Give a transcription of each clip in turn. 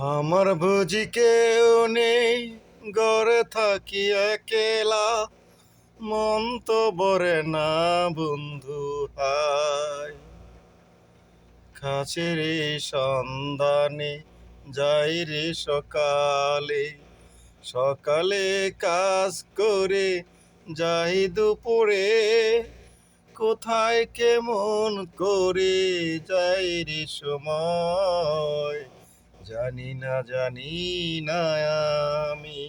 আমার বুঝি কেউ নেই, গড়ে থাকি একেলা, মন তো বরে না বন্ধু হায়। কাছের এই সন্ধানে যাই রে সকালে, সকালে কাজ করে যাই দুপুরে, কোথায় কেমন করে যাই রে সময়, জানি না আমি।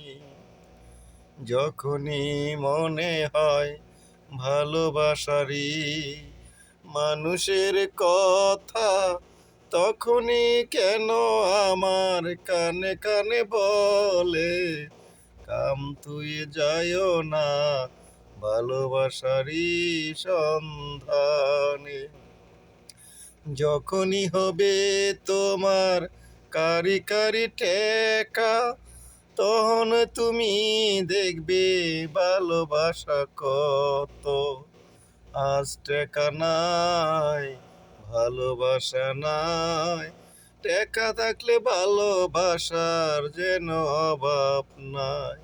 যখনই মনে হয় ভালোবাসারি মানুষের কথা, তখনই কেন আমার কানে কানে বলে, কাম তুই যাইও না ভালোবাসারি সন্ধানে। যখনই হবে তোমার কারি কারি টেকা, তখন তুমি দেখবে ভালোবাসা কত। আজ টেকা নাই, ভালোবাসা নাই, টেকা থাকলে ভালোবাসার যেন অভাব নাই।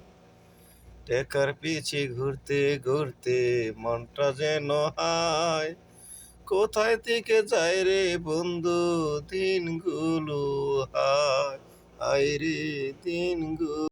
টেকার পিছে ঘুরতে ঘুরতে মনটা যেন হায়, কোথায় থেকে যায় রে বন্ধু দিনগুলো, হায় হায় রে দিনগুলো।